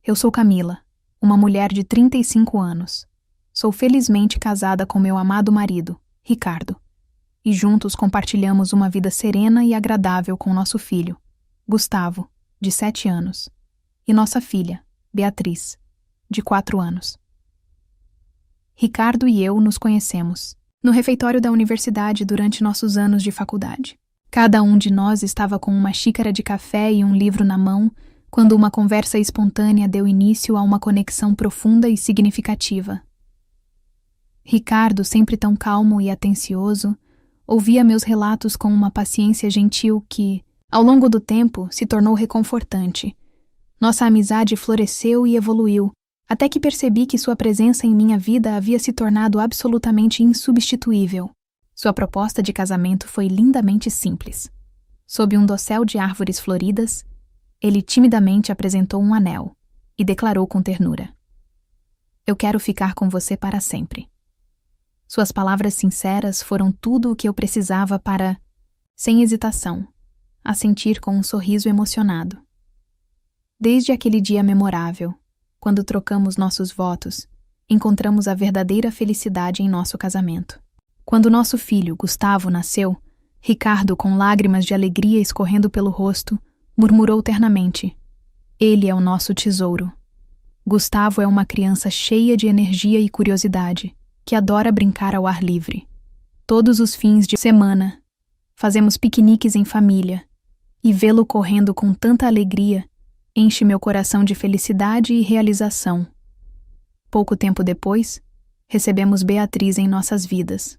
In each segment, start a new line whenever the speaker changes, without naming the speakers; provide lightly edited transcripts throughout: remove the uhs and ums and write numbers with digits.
Eu sou Camila, uma mulher de 35 anos. Sou felizmente casada com meu amado marido, Ricardo, e juntos compartilhamos uma vida serena e agradável com nosso filho, Gustavo, de 7 anos, e nossa filha, Beatriz, de 4 anos. Ricardo e eu nos conhecemos no refeitório da universidade durante nossos anos de faculdade. Cada um de nós estava com uma xícara de café e um livro na mão quando uma conversa espontânea deu início a uma conexão profunda e significativa. Ricardo, sempre tão calmo e atencioso, ouvia meus relatos com uma paciência gentil que, ao longo do tempo, se tornou reconfortante. Nossa amizade floresceu e evoluiu, até que percebi que sua presença em minha vida havia se tornado absolutamente insubstituível. Sua proposta de casamento foi lindamente simples. Sob um dossel de árvores floridas, ele timidamente apresentou um anel e declarou com ternura: "Eu quero ficar com você para sempre." Suas palavras sinceras foram tudo o que eu precisava para, sem hesitação, assentir com um sorriso emocionado. Desde aquele dia memorável, quando trocamos nossos votos, encontramos a verdadeira felicidade em nosso casamento. Quando nosso filho, Gustavo, nasceu, Ricardo, com lágrimas de alegria escorrendo pelo rosto, murmurou ternamente: "Ele é o nosso tesouro." Gustavo é uma criança cheia de energia e curiosidade, que adora brincar ao ar livre. Todos os fins de semana, fazemos piqueniques em família, e vê-lo correndo com tanta alegria enche meu coração de felicidade e realização. Pouco tempo depois, recebemos Beatriz em nossas vidas.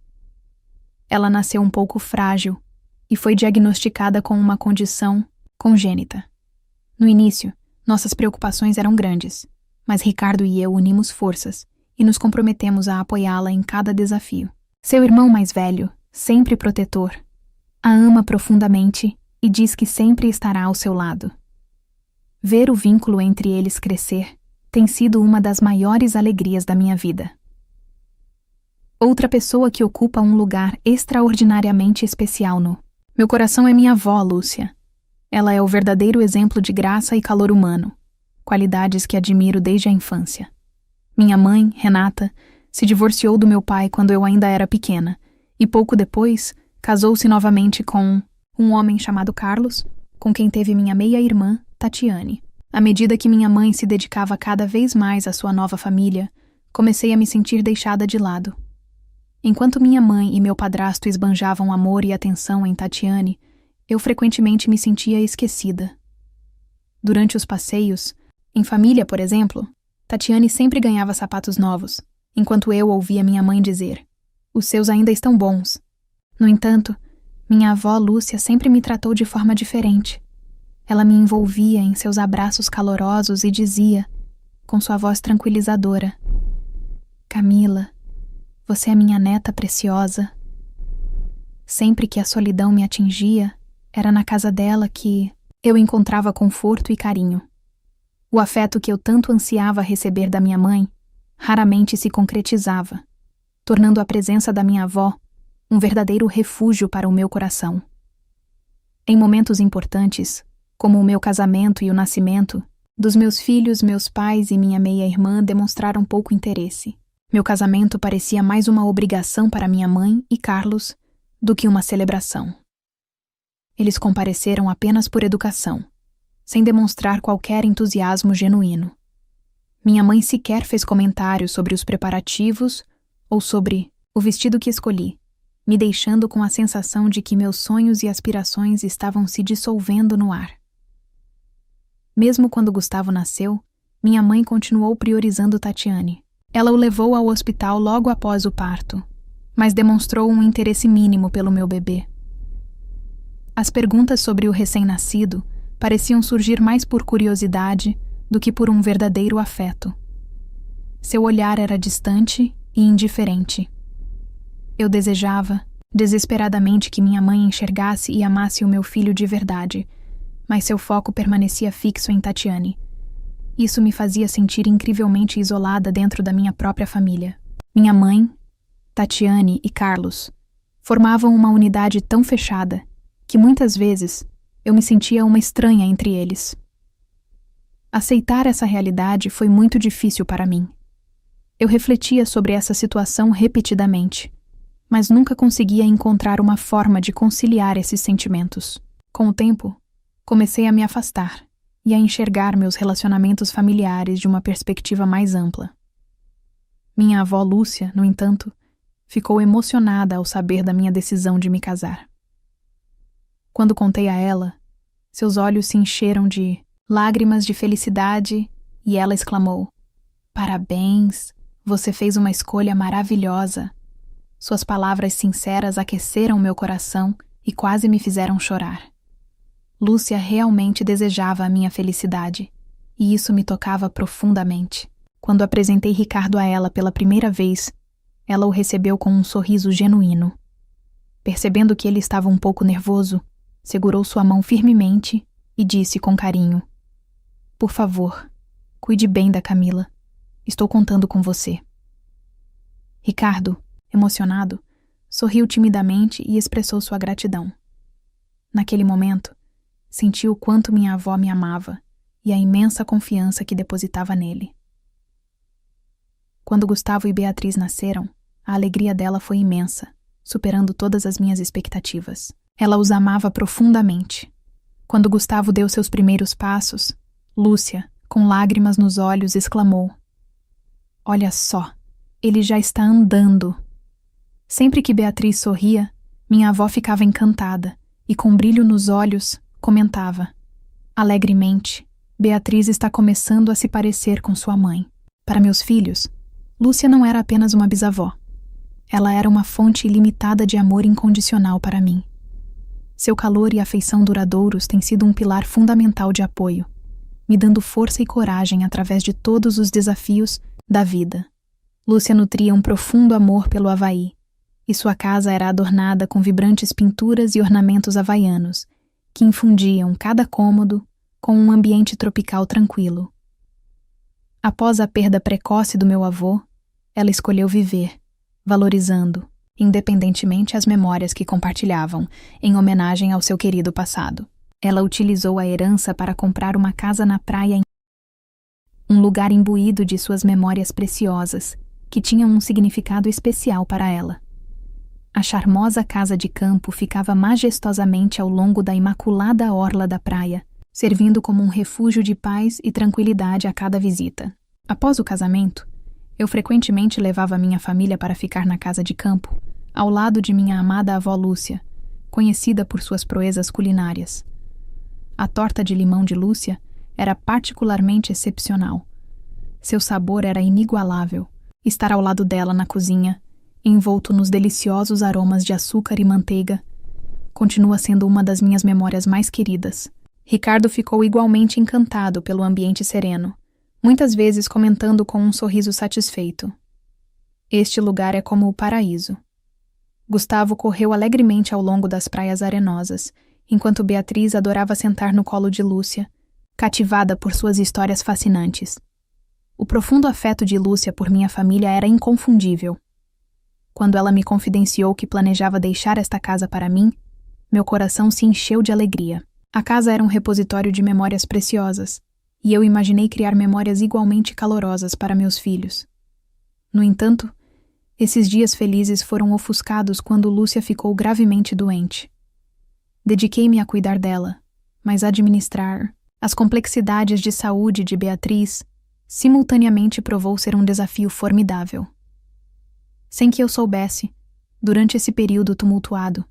Ela nasceu um pouco frágil e foi diagnosticada com uma condição congênita. No início, nossas preocupações eram grandes, mas Ricardo e eu unimos forças e nos comprometemos a apoiá-la em cada desafio. Seu irmão mais velho, sempre protetor, a ama profundamente e diz que sempre estará ao seu lado. Ver o vínculo entre eles crescer tem sido uma das maiores alegrias da minha vida. Outra pessoa que ocupa um lugar extraordinariamente especial no meu coração é minha avó, Lúcia. Ela é o verdadeiro exemplo de graça e calor humano, qualidades que admiro desde a infância. Minha mãe, Renata, se divorciou do meu pai quando eu ainda era pequena e pouco depois casou-se novamente com um homem chamado Carlos, com quem teve minha meia-irmã, Tatiane. À medida que minha mãe se dedicava cada vez mais à sua nova família, comecei a me sentir deixada de lado. Enquanto minha mãe e meu padrasto esbanjavam amor e atenção em Tatiane, eu frequentemente me sentia esquecida. Durante os passeios, em família, por exemplo, Tatiane sempre ganhava sapatos novos, enquanto eu ouvia minha mãe dizer: "Os seus ainda estão bons." No entanto, minha avó Lúcia sempre me tratou de forma diferente. Ela me envolvia em seus abraços calorosos e dizia, com sua voz tranquilizadora: "Camila, você é minha neta preciosa." Sempre que a solidão me atingia, era na casa dela que eu encontrava conforto e carinho. O afeto que eu tanto ansiava receber da minha mãe raramente se concretizava, tornando a presença da minha avó um verdadeiro refúgio para o meu coração. Em momentos importantes, como o meu casamento e o nascimento, dos meus filhos, meus pais e minha meia-irmã demonstraram pouco interesse. Meu casamento parecia mais uma obrigação para minha mãe e Carlos do que uma celebração. Eles compareceram apenas por educação, sem demonstrar qualquer entusiasmo genuíno. Minha mãe sequer fez comentários sobre os preparativos ou sobre o vestido que escolhi, me deixando com a sensação de que meus sonhos e aspirações estavam se dissolvendo no ar. Mesmo quando Gustavo nasceu, minha mãe continuou priorizando Tatiane. Ela o levou ao hospital logo após o parto, mas demonstrou um interesse mínimo pelo meu bebê. As perguntas sobre o recém-nascido pareciam surgir mais por curiosidade do que por um verdadeiro afeto. Seu olhar era distante e indiferente. Eu desejava, desesperadamente, que minha mãe enxergasse e amasse o meu filho de verdade, mas seu foco permanecia fixo em Tatiane. Isso me fazia sentir incrivelmente isolada dentro da minha própria família. Minha mãe, Tatiane e Carlos formavam uma unidade tão fechada que muitas vezes eu me sentia uma estranha entre eles. Aceitar essa realidade foi muito difícil para mim. Eu refletia sobre essa situação repetidamente, mas nunca conseguia encontrar uma forma de conciliar esses sentimentos. Com o tempo, comecei a me afastar e a enxergar meus relacionamentos familiares de uma perspectiva mais ampla. Minha avó Lúcia, no entanto, ficou emocionada ao saber da minha decisão de me casar. Quando contei a ela, seus olhos se encheram de lágrimas de felicidade e ela exclamou: "Parabéns, você fez uma escolha maravilhosa." Suas palavras sinceras aqueceram meu coração e quase me fizeram chorar. Lúcia realmente desejava a minha felicidade, e isso me tocava profundamente. Quando apresentei Ricardo a ela pela primeira vez, ela o recebeu com um sorriso genuíno. Percebendo que ele estava um pouco nervoso, segurou sua mão firmemente e disse com carinho: "Por favor, cuide bem da Camila. Estou contando com você." Ricardo, emocionado, sorriu timidamente e expressou sua gratidão. Naquele momento, senti o quanto minha avó me amava e a imensa confiança que depositava nele. Quando Gustavo e Beatriz nasceram, a alegria dela foi imensa, superando todas as minhas expectativas. Ela os amava profundamente. Quando Gustavo deu seus primeiros passos, Lúcia, com lágrimas nos olhos, exclamou: "Olha só, ele já está andando." Sempre que Beatriz sorria, minha avó ficava encantada e, com brilho nos olhos, comentava: "Alegremente, Beatriz está começando a se parecer com sua mãe." Para meus filhos, Lúcia não era apenas uma bisavó. Ela era uma fonte ilimitada de amor incondicional para mim. Seu calor e afeição duradouros têm sido um pilar fundamental de apoio, me dando força e coragem através de todos os desafios da vida. Lúcia nutria um profundo amor pelo Havaí, e sua casa era adornada com vibrantes pinturas e ornamentos havaianos, que infundiam cada cômodo com um ambiente tropical tranquilo. Após a perda precoce do meu avô, ela escolheu viver, valorizando, independentemente as memórias que compartilhavam, em homenagem ao seu querido passado. Ela utilizou a herança para comprar uma casa na praia, um lugar imbuído de suas memórias preciosas, que tinham um significado especial para ela. A charmosa casa de campo ficava majestosamente ao longo da imaculada orla da praia, servindo como um refúgio de paz e tranquilidade a cada visita. Após o casamento, eu frequentemente levava minha família para ficar na casa de campo, ao lado de minha amada avó Lúcia, conhecida por suas proezas culinárias. A torta de limão de Lúcia era particularmente excepcional. Seu sabor era inigualável. Estar ao lado dela na cozinha, envolto nos deliciosos aromas de açúcar e manteiga, continua sendo uma das minhas memórias mais queridas. Ricardo ficou igualmente encantado pelo ambiente sereno, muitas vezes comentando com um sorriso satisfeito: "Este lugar é como o paraíso." Gustavo correu alegremente ao longo das praias arenosas, enquanto Beatriz adorava sentar no colo de Lúcia, cativada por suas histórias fascinantes. O profundo afeto de Lúcia por minha família era inconfundível. Quando ela me confidenciou que planejava deixar esta casa para mim, meu coração se encheu de alegria. A casa era um repositório de memórias preciosas, e eu imaginei criar memórias igualmente calorosas para meus filhos. No entanto, esses dias felizes foram ofuscados quando Lúcia ficou gravemente doente. Dediquei-me a cuidar dela, mas administrar as complexidades de saúde de Beatriz simultaneamente provou ser um desafio formidável. Sem que eu soubesse, durante esse período tumultuado,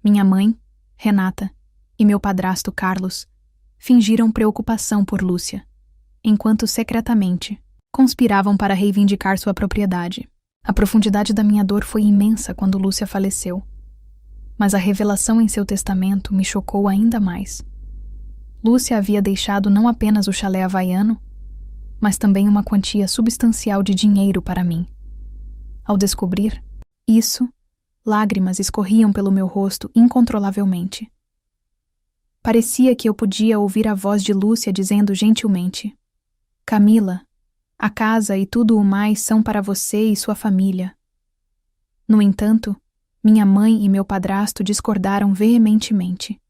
minha mãe, Renata, e meu padrasto Carlos fingiram preocupação por Lúcia, enquanto secretamente conspiravam para reivindicar sua propriedade. A profundidade da minha dor foi imensa quando Lúcia faleceu, mas a revelação em seu testamento me chocou ainda mais. Lúcia havia deixado não apenas o chalé havaiano, mas também uma quantia substancial de dinheiro para mim. Ao descobrir isso, lágrimas escorriam pelo meu rosto incontrolavelmente. Parecia que eu podia ouvir a voz de Lúcia dizendo gentilmente: "Camila, a casa e tudo o mais são para você e sua família." No entanto, minha mãe e meu padrasto discordaram veementemente.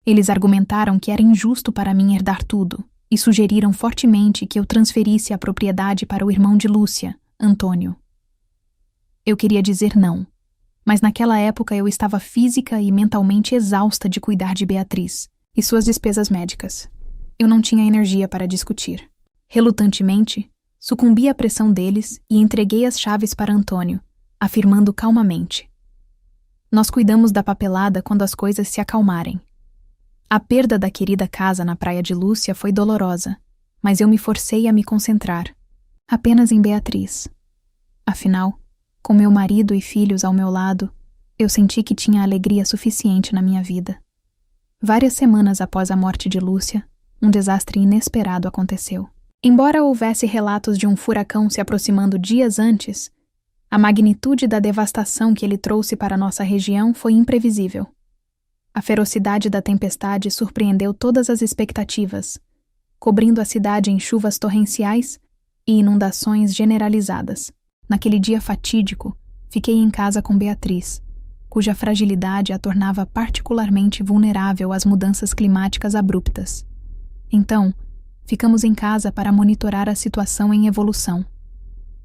Eles argumentaram que era injusto para mim herdar tudo, e sugeriram fortemente que eu transferisse a propriedade para o irmão de Lúcia, Antônio. Eu queria dizer não, mas naquela época eu estava física e mentalmente exausta de cuidar de Beatriz e suas despesas médicas. Eu não tinha energia para discutir. Relutantemente, sucumbi à pressão deles e entreguei as chaves para Antônio, afirmando calmamente: nós cuidamos da papelada quando as coisas se acalmarem. A perda da querida casa na praia de Lúcia foi dolorosa, mas eu me forcei a me concentrar apenas em Beatriz. Afinal, com meu marido e filhos ao meu lado, eu senti que tinha alegria suficiente na minha vida. Várias semanas após a morte de Lúcia, um desastre inesperado aconteceu. Embora houvesse relatos de um furacão se aproximando dias antes, a magnitude da devastação que ele trouxe para nossa região foi imprevisível. A ferocidade da tempestade surpreendeu todas as expectativas, cobrindo a cidade em chuvas torrenciais e inundações generalizadas. Naquele dia fatídico, fiquei em casa com Beatriz, cuja fragilidade a tornava particularmente vulnerável às mudanças climáticas abruptas. Então, ficamos em casa para monitorar a situação em evolução.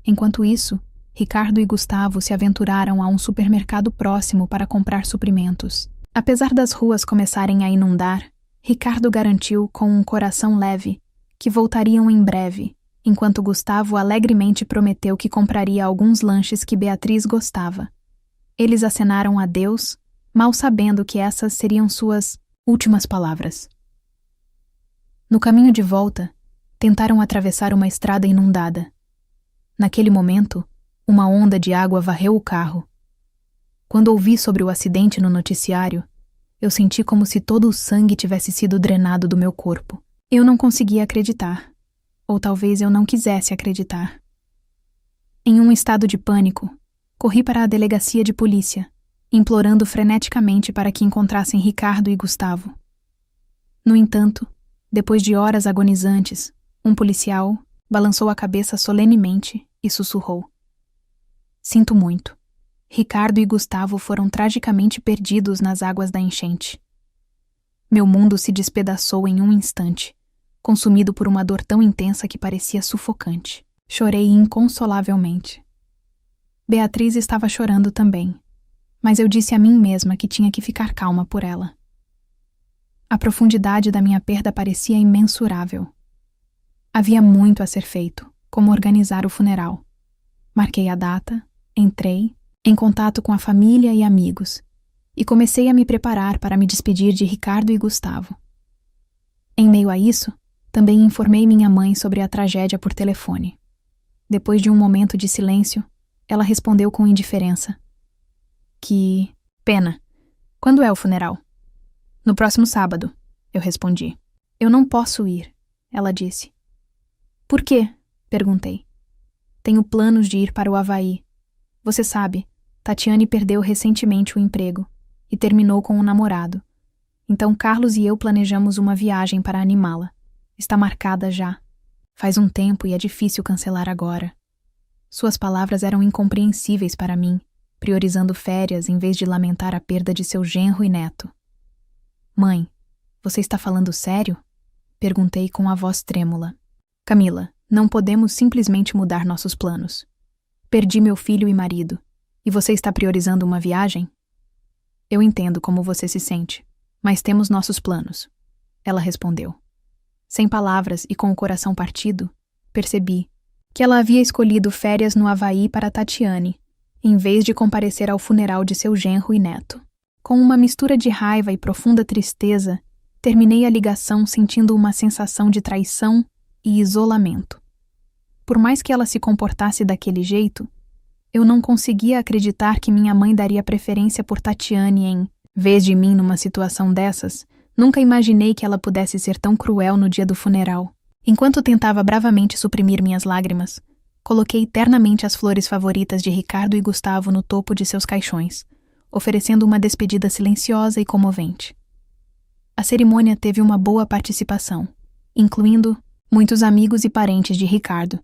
Enquanto isso, Ricardo e Gustavo se aventuraram a um supermercado próximo para comprar suprimentos. Apesar das ruas começarem a inundar, Ricardo garantiu com um coração leve que voltariam em breve, enquanto Gustavo alegremente prometeu que compraria alguns lanches que Beatriz gostava. Eles acenaram adeus, mal sabendo que essas seriam suas últimas palavras. No caminho de volta, tentaram atravessar uma estrada inundada. Naquele momento, uma onda de água varreu o carro. Quando ouvi sobre o acidente no noticiário, eu senti como se todo o sangue tivesse sido drenado do meu corpo. Eu não conseguia acreditar, ou talvez eu não quisesse acreditar. Em um estado de pânico, corri para a delegacia de polícia, implorando freneticamente para que encontrassem Ricardo e Gustavo. No entanto, depois de horas agonizantes, um policial balançou a cabeça solenemente e sussurrou: sinto muito. Ricardo e Gustavo foram tragicamente perdidos nas águas da enchente. Meu mundo se despedaçou em um instante, consumido por uma dor tão intensa que parecia sufocante. Chorei inconsolavelmente. Beatriz estava chorando também, mas eu disse a mim mesma que tinha que ficar calma por ela. A profundidade da minha perda parecia imensurável. Havia muito a ser feito, como organizar o funeral. Marquei a data, entrei, em contato com a família e amigos, e comecei a me preparar para me despedir de Ricardo e Gustavo. Em meio a isso, também informei minha mãe sobre a tragédia por telefone. Depois de um momento de silêncio, ela respondeu com indiferença: que pena. Quando é o funeral? No próximo sábado, eu respondi. Eu não posso ir, ela disse. Por quê? Perguntei. Tenho planos de ir para o Havaí. Você sabe, Tatiane perdeu recentemente o emprego e terminou com um namorado. Então Carlos e eu planejamos uma viagem para animá-la. Está marcada já. Faz um tempo e é difícil cancelar agora. Suas palavras eram incompreensíveis para mim, priorizando férias em vez de lamentar a perda de seu genro e neto. Mãe, você está falando sério? Perguntei com a voz trêmula. Camila, não podemos simplesmente mudar nossos planos. Perdi meu filho e marido. E você está priorizando uma viagem? Eu entendo como você se sente, mas temos nossos planos. Ela respondeu. Sem palavras e com o coração partido, percebi que ela havia escolhido férias no Havaí para Tatiane, em vez de comparecer ao funeral de seu genro e neto. Com uma mistura de raiva e profunda tristeza, terminei a ligação sentindo uma sensação de traição e isolamento. Por mais que ela se comportasse daquele jeito, eu não conseguia acreditar que minha mãe daria preferência por Tatiane em vez de mim numa situação dessas. Nunca imaginei que ela pudesse ser tão cruel no dia do funeral. Enquanto tentava bravamente suprimir minhas lágrimas, coloquei ternamente as flores favoritas de Ricardo e Gustavo no topo de seus caixões, oferecendo uma despedida silenciosa e comovente. A cerimônia teve uma boa participação, incluindo muitos amigos e parentes de Ricardo,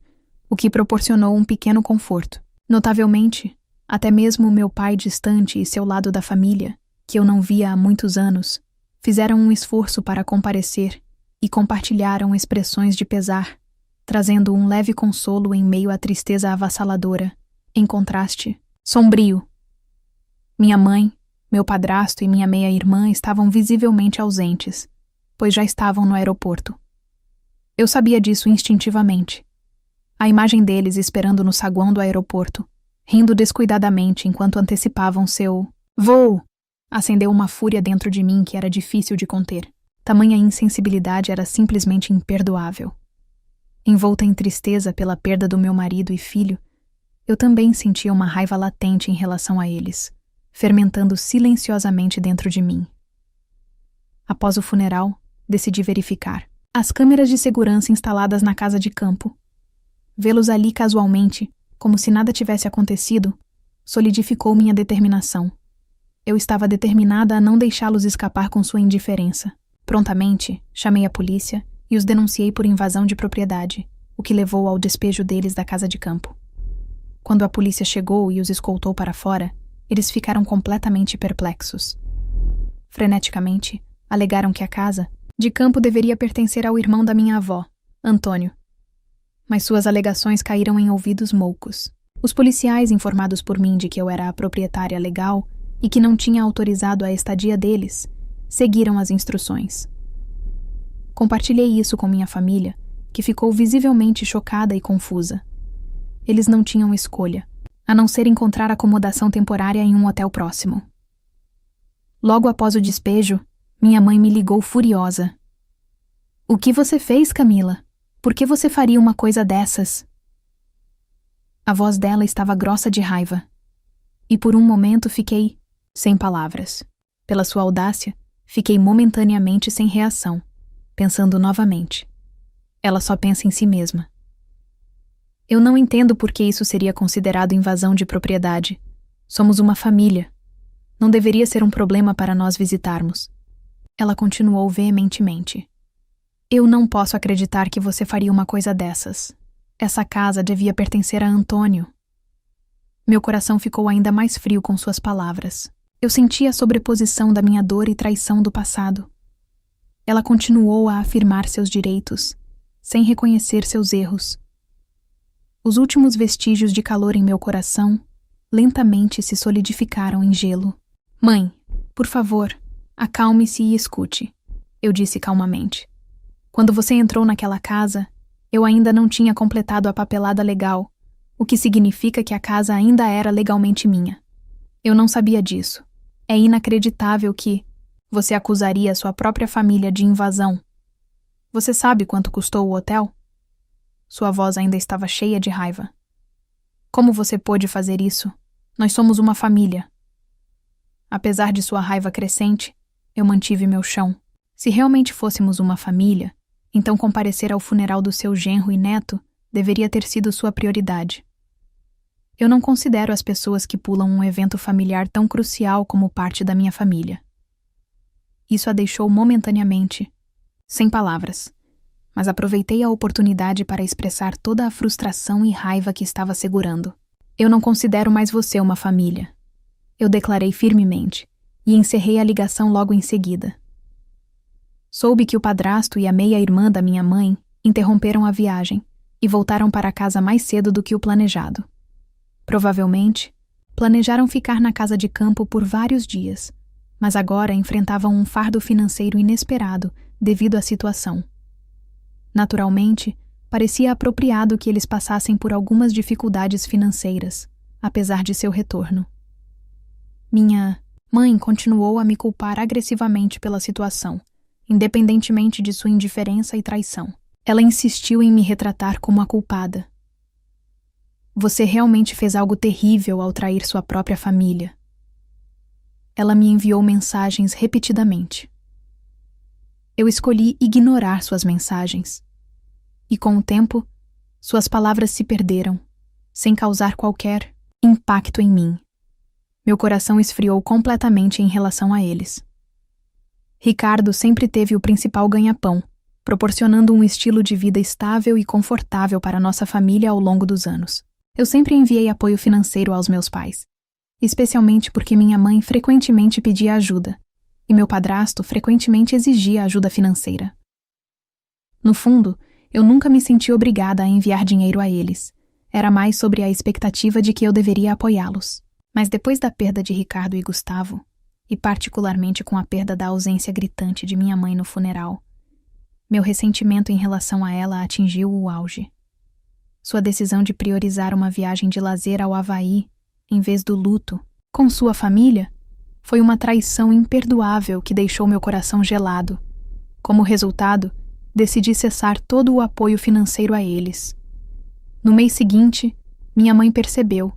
o que proporcionou um pequeno conforto. Notavelmente, até mesmo meu pai distante e seu lado da família, que eu não via há muitos anos, fizeram um esforço para comparecer e compartilharam expressões de pesar, trazendo um leve consolo em meio à tristeza avassaladora, em contraste, sombrio. Minha mãe, meu padrasto e minha meia-irmã estavam visivelmente ausentes, pois já estavam no aeroporto. Eu sabia disso instintivamente. A imagem deles esperando no saguão do aeroporto, rindo descuidadamente enquanto antecipavam seu voo, acendeu uma fúria dentro de mim que era difícil de conter. Tamanha insensibilidade era simplesmente imperdoável. Envolta em tristeza pela perda do meu marido e filho, eu também sentia uma raiva latente em relação a eles, fermentando silenciosamente dentro de mim. Após o funeral, decidi verificar as câmeras de segurança instaladas na casa de campo. Vê-los ali casualmente, como se nada tivesse acontecido, solidificou minha determinação. Eu estava determinada a não deixá-los escapar com sua indiferença. Prontamente, chamei a polícia e os denunciei por invasão de propriedade, o que levou ao despejo deles da casa de campo. Quando a polícia chegou e os escoltou para fora, eles ficaram completamente perplexos. Freneticamente, alegaram que a casa de campo deveria pertencer ao irmão da minha avó, Antônio. Mas suas alegações caíram em ouvidos moucos. Os policiais, informados por mim de que eu era a proprietária legal e que não tinha autorizado a estadia deles, seguiram as instruções. Compartilhei isso com minha família, que ficou visivelmente chocada e confusa. Eles não tinham escolha, a não ser encontrar acomodação temporária em um hotel próximo. Logo após o despejo, minha mãe me ligou furiosa. "O que você fez, Camila? Por que você faria uma coisa dessas?" A voz dela estava grossa de raiva, e por um momento fiquei sem palavras. Pela sua audácia, fiquei momentaneamente sem reação, pensando novamente. Ela só pensa em si mesma. Eu não entendo por que isso seria considerado invasão de propriedade. Somos uma família. Não deveria ser um problema para nós visitarmos. Ela continuou veementemente. Eu não posso acreditar que você faria uma coisa dessas. Essa casa devia pertencer a Antônio. Meu coração ficou ainda mais frio com suas palavras. Eu sentia a sobreposição da minha dor e traição do passado. Ela continuou a afirmar seus direitos, sem reconhecer seus erros. Os últimos vestígios de calor em meu coração lentamente se solidificaram em gelo. "Mãe, por favor, acalme-se e escute", eu disse calmamente. "Quando você entrou naquela casa, eu ainda não tinha completado a papelada legal, o que significa que a casa ainda era legalmente minha. Eu não sabia disso. É inacreditável que você acusaria sua própria família de invasão. Você sabe quanto custou o hotel?" Sua voz ainda estava cheia de raiva. "Como você pôde fazer isso? Nós somos uma família." Apesar de sua raiva crescente, eu mantive meu chão. Se realmente fôssemos uma família, então comparecer ao funeral do seu genro e neto deveria ter sido sua prioridade. Eu não considero as pessoas que pulam um evento familiar tão crucial como parte da minha família. Isso a deixou momentaneamente sem palavras, mas aproveitei a oportunidade para expressar toda a frustração e raiva que estava segurando. "Eu não considero mais você uma família", eu declarei firmemente, e encerrei a ligação logo em seguida. Soube que o padrasto e a meia-irmã da minha mãe interromperam a viagem e voltaram para casa mais cedo do que o planejado. Provavelmente, planejaram ficar na casa de campo por vários dias, mas agora enfrentavam um fardo financeiro inesperado devido à situação. Naturalmente, parecia apropriado que eles passassem por algumas dificuldades financeiras, apesar de seu retorno. Minha mãe continuou a me culpar agressivamente pela situação, independentemente de sua indiferença e traição. Ela insistiu em me retratar como a culpada. "Você realmente fez algo terrível ao trair sua própria família." Ela me enviou mensagens repetidamente. Eu escolhi ignorar suas mensagens. E com o tempo, suas palavras se perderam, sem causar qualquer impacto em mim. Meu coração esfriou completamente em relação a eles. Ricardo sempre teve o principal ganha-pão, proporcionando um estilo de vida estável e confortável para nossa família ao longo dos anos. Eu sempre enviei apoio financeiro aos meus pais, especialmente porque minha mãe frequentemente pedia ajuda, e meu padrasto frequentemente exigia ajuda financeira. No fundo, eu nunca me senti obrigada a enviar dinheiro a eles. Era mais sobre a expectativa de que eu deveria apoiá-los. Mas depois da perda de Ricardo e Gustavo, e particularmente com a perda da ausência gritante de minha mãe no funeral, meu ressentimento em relação a ela atingiu o auge. Sua decisão de priorizar uma viagem de lazer ao Havaí, em vez do luto, com sua família, foi uma traição imperdoável que deixou meu coração gelado. Como resultado, decidi cessar todo o apoio financeiro a eles. No mês seguinte, minha mãe percebeu,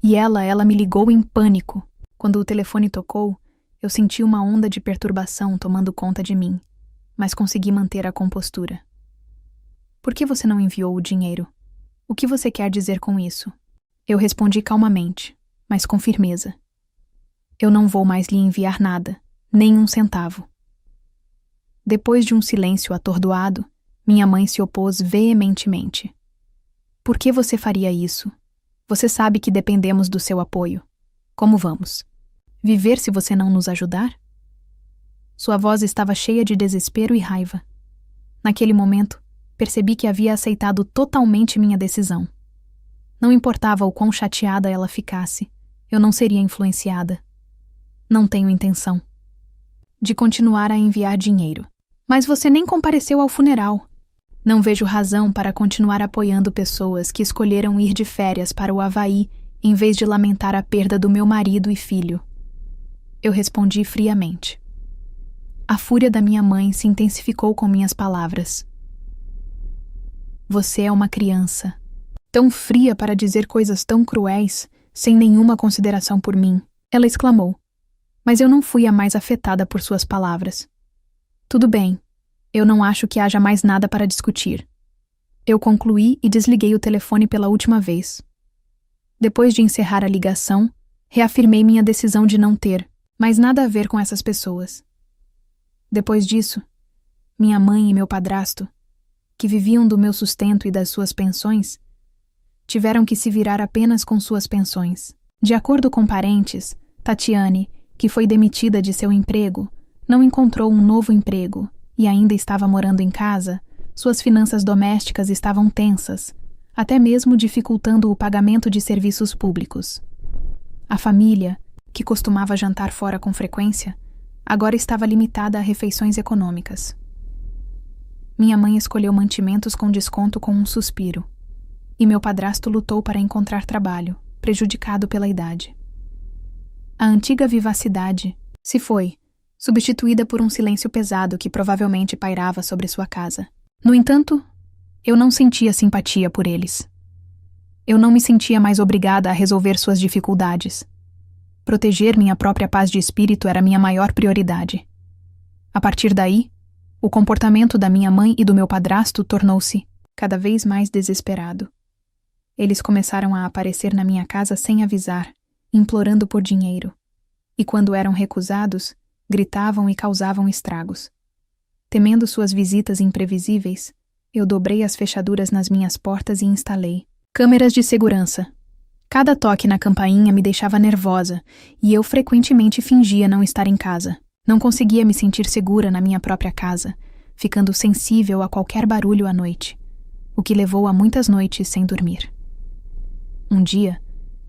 e ela me ligou em pânico. Quando o telefone tocou, eu senti uma onda de perturbação tomando conta de mim, mas consegui manter a compostura. Por que você não enviou o dinheiro? O que você quer dizer com isso? Eu respondi calmamente, mas com firmeza. Eu não vou mais lhe enviar nada, nem um centavo. Depois de um silêncio atordoado, minha mãe se opôs veementemente. Por que você faria isso? Você sabe que dependemos do seu apoio. Como vamos? Viver se você não nos ajudar? Sua voz estava cheia de desespero e raiva. Naquele momento, percebi que havia aceitado totalmente minha decisão. Não importava o quão chateada ela ficasse, eu não seria influenciada. Não tenho intenção de continuar a enviar dinheiro. Mas você nem compareceu ao funeral. Não vejo razão para continuar apoiando pessoas que escolheram ir de férias para o Havaí em vez de lamentar a perda do meu marido e filho. Eu respondi friamente. A fúria da minha mãe se intensificou com minhas palavras. Você é uma criança, tão fria para dizer coisas tão cruéis, sem nenhuma consideração por mim, ela exclamou. Mas eu não fui a mais afetada por suas palavras. Tudo bem, eu não acho que haja mais nada para discutir. Eu concluí e desliguei o telefone pela última vez. Depois de encerrar a ligação, reafirmei minha decisão de não ter mais nada a ver com essas pessoas. Depois disso, minha mãe e meu padrasto, que viviam do meu sustento e das suas pensões, tiveram que se virar apenas com suas pensões. De acordo com parentes, Tatiane, que foi demitida de seu emprego, não encontrou um novo emprego e ainda estava morando em casa, suas finanças domésticas estavam tensas, até mesmo dificultando o pagamento de serviços públicos. A família, que costumava jantar fora com frequência, agora estava limitada a refeições econômicas. Minha mãe escolheu mantimentos com desconto com um suspiro, e meu padrasto lutou para encontrar trabalho, prejudicado pela idade. A antiga vivacidade se foi, substituída por um silêncio pesado que provavelmente pairava sobre sua casa. No entanto, eu não sentia simpatia por eles. Eu não me sentia mais obrigada a resolver suas dificuldades. Proteger minha própria paz de espírito era minha maior prioridade. A partir daí, o comportamento da minha mãe e do meu padrasto tornou-se cada vez mais desesperado. Eles começaram a aparecer na minha casa sem avisar, implorando por dinheiro, e quando eram recusados, gritavam e causavam estragos. Temendo suas visitas imprevisíveis, eu dobrei as fechaduras nas minhas portas e instalei câmeras de segurança. Cada toque na campainha me deixava nervosa e eu frequentemente fingia não estar em casa. Não conseguia me sentir segura na minha própria casa, ficando sensível a qualquer barulho à noite, o que levou a muitas noites sem dormir. Um dia,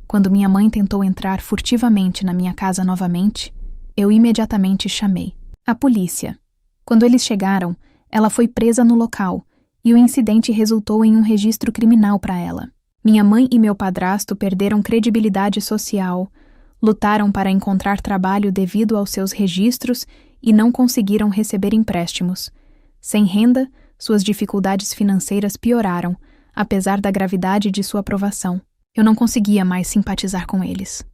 quando minha mãe tentou entrar furtivamente na minha casa novamente, eu imediatamente chamei a polícia. Quando eles chegaram, ela foi presa no local e o incidente resultou em um registro criminal para ela. Minha mãe e meu padrasto perderam credibilidade social, lutaram para encontrar trabalho devido aos seus registros e não conseguiram receber empréstimos. Sem renda, suas dificuldades financeiras pioraram, apesar da gravidade de sua aprovação. Eu não conseguia mais simpatizar com eles.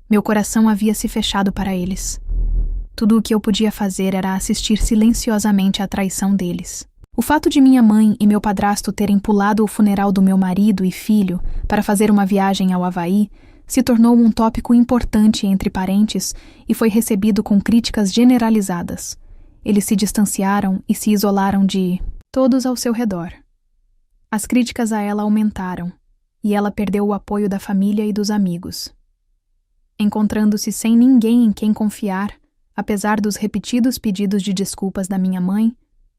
Meu coração havia se fechado para eles. Tudo o que eu podia fazer era assistir silenciosamente à traição deles. O fato de minha mãe e meu padrasto terem pulado o funeral do meu marido e filho para fazer uma viagem ao Havaí se tornou um tópico importante entre parentes e foi recebido com críticas generalizadas. Eles se distanciaram e se isolaram de todos ao seu redor. As críticas a ela aumentaram, e ela perdeu o apoio da família e dos amigos. Encontrando-se sem ninguém em quem confiar, apesar dos repetidos pedidos de desculpas da minha mãe,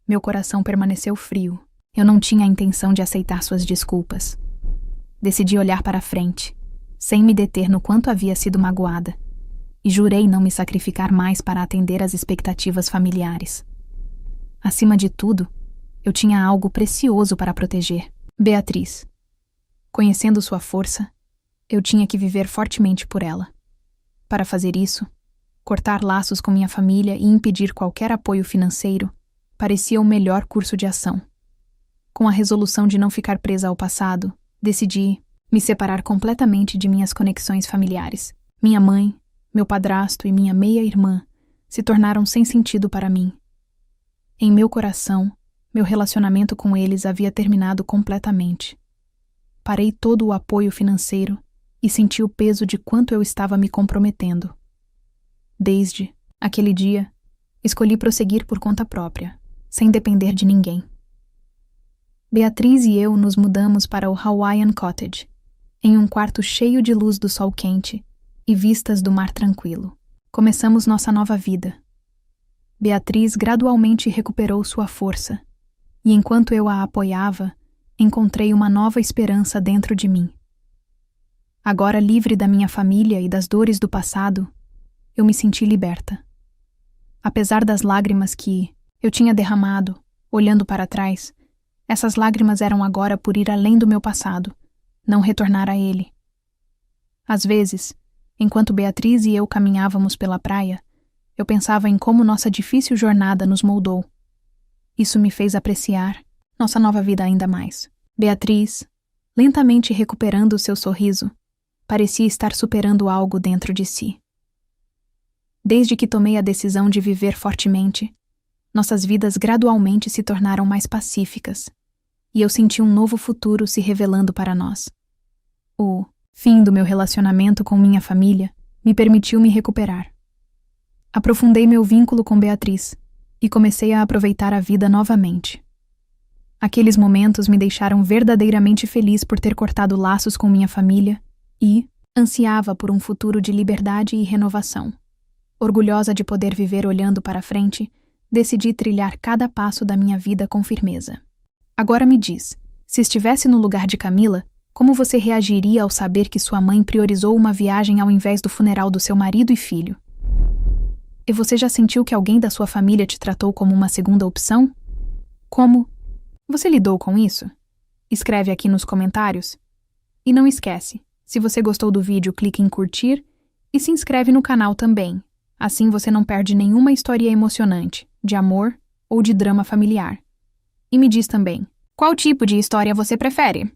meu coração permaneceu frio. Eu não tinha a intenção de aceitar suas desculpas. Decidi olhar para a frente, sem me deter no quanto havia sido magoada, e jurei não me sacrificar mais para atender às expectativas familiares. Acima de tudo, eu tinha algo precioso para proteger: Beatriz. Conhecendo sua força, eu tinha que viver fortemente por ela. Para fazer isso, cortar laços com minha família e impedir qualquer apoio financeiro parecia o melhor curso de ação. Com a resolução de não ficar presa ao passado, decidi me separar completamente de minhas conexões familiares. Minha mãe, meu padrasto e minha meia-irmã se tornaram sem sentido para mim. Em meu coração, meu relacionamento com eles havia terminado completamente. Parei todo o apoio financeiro e senti o peso de quanto eu estava me comprometendo. Desde aquele dia, escolhi prosseguir por conta própria, sem depender de ninguém. Beatriz e eu nos mudamos para o Hawaiian Cottage, em um quarto cheio de luz do sol quente e vistas do mar tranquilo. Começamos nossa nova vida. Beatriz gradualmente recuperou sua força, e enquanto eu a apoiava, encontrei uma nova esperança dentro de mim. Agora livre da minha família e das dores do passado, eu me senti liberta. Apesar das lágrimas que eu tinha derramado, olhando para trás, essas lágrimas eram agora por ir além do meu passado, não retornar a ele. Às vezes, enquanto Beatriz e eu caminhávamos pela praia, eu pensava em como nossa difícil jornada nos moldou. Isso me fez apreciar nossa nova vida ainda mais. Beatriz, lentamente recuperando seu sorriso, parecia estar superando algo dentro de si. Desde que tomei a decisão de viver fortemente, nossas vidas gradualmente se tornaram mais pacíficas, e eu senti um novo futuro se revelando para nós. O fim do meu relacionamento com minha família me permitiu me recuperar. Aprofundei meu vínculo com Beatriz e comecei a aproveitar a vida novamente. Aqueles momentos me deixaram verdadeiramente feliz por ter cortado laços com minha família e ansiava por um futuro de liberdade e renovação. Orgulhosa de poder viver olhando para frente, decidi trilhar cada passo da minha vida com firmeza. Agora me diz, se estivesse no lugar de Camila, como você reagiria ao saber que sua mãe priorizou uma viagem ao invés do funeral do seu marido e filho? E você já sentiu que alguém da sua família te tratou como uma segunda opção? Como você lidou com isso? Escreve aqui nos comentários. E não esquece, se você gostou do vídeo, clique em curtir e se inscreve no canal também. Assim você não perde nenhuma história emocionante, de amor ou de drama familiar. E me diz também, qual tipo de história você prefere?